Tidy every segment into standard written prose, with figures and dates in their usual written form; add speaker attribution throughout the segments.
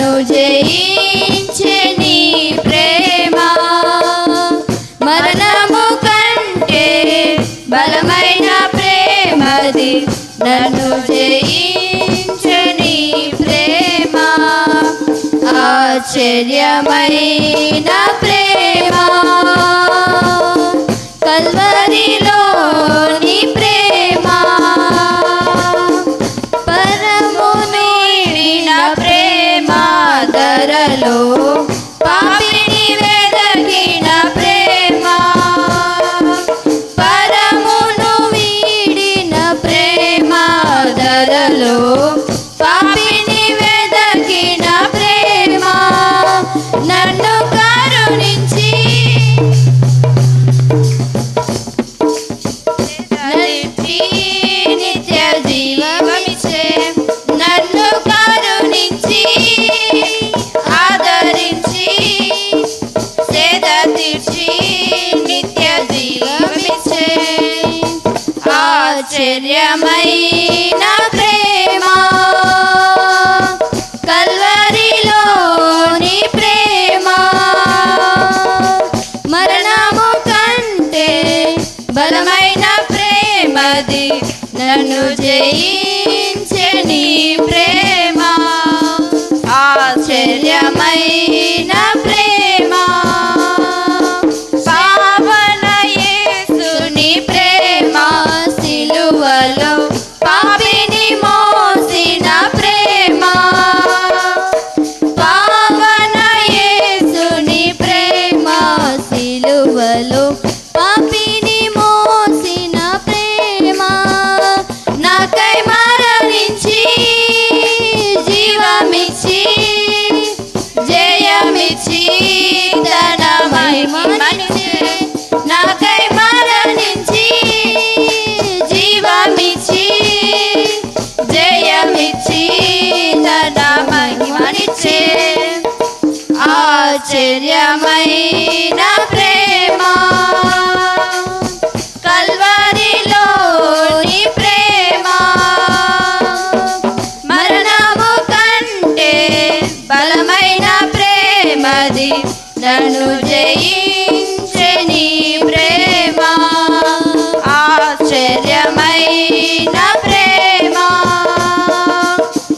Speaker 1: నన్ను జయించే నీ ప్రేమ మరణము కంటే బలమైన ప్రేమది నన్ను జయించే నీ ప్రేమ ఆశ్చర్యమైన ప్రేమ కల్వరిలోని ప్రేమ పరము నీడిన ప్రేమ ధరలో పాపిని వెదకిన ప్రేమ పరమును వీడిన ప్రేమ ధరలో పాపిని వెదకిన ప్రేమ నన్ను కరుణించి నిత్య జీవమిచ్చే నన్ను కరుణించి ఆదరించి సేద తీర్చి నిత్య జీవమిచ్చే ఆశ్చర్యమైన ప్రేమ కల్వరిలోని ప్రేమ మరణము కంటే బలమైన ప్రేమది నన్ను జయించే నీ ప్రేమ ఆశ్చర్యమైన ప్రేమ పావన యేసుని ప్రేమ సిలువలో పాపిని మోసిన ప్రేమ పావన యేసుని ప్రేమ సిలువలో పాపిని మోసిన ప్రేమ నాకై మరణించి జీవమిచ్చి జయమిచ్చి తన మహిమనిచ్చే నాకై మరణించి జీవమిచ్చి జయమిచ్చి తన మహిమనిచ్చే ఆశ్చర్యమైన ప్రేమ కల్వరిలోని ప్రేమ మరణము కంటే బలమైన ప్రేమది నన్ను జయించే నీ ప్రేమ ఆశ్చర్యమైన ప్రేమ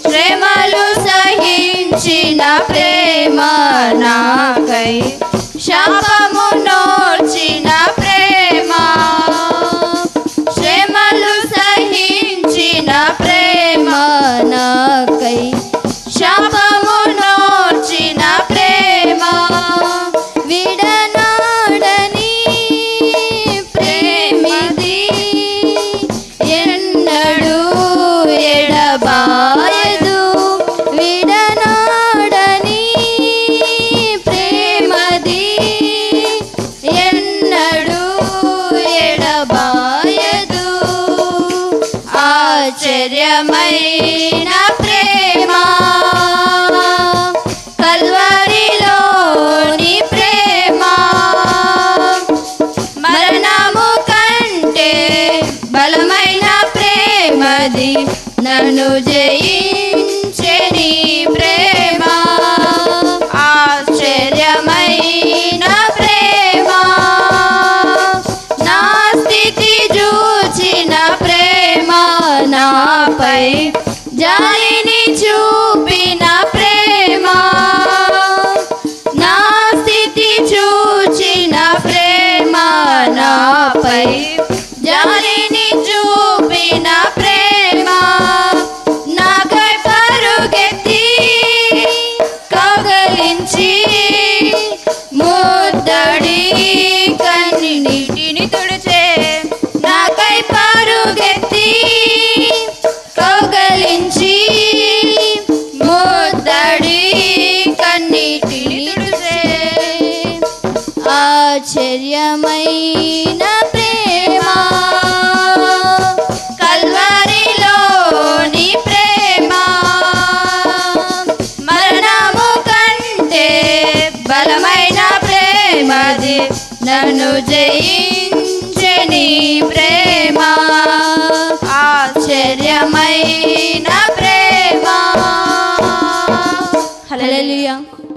Speaker 1: శ్రమలు సహించిన ప్రేమ నాకై శాపము నోర్చిన ప్రేమ శ్రమలు సహించిన ప్రేమ నాకై శాపము నోర్చిన ప్రేమ విడనాడని ప్రేమిది ఎన్నడూ ఎడబాయదు విడనాడని ప్రేమది హల్లెలూయా.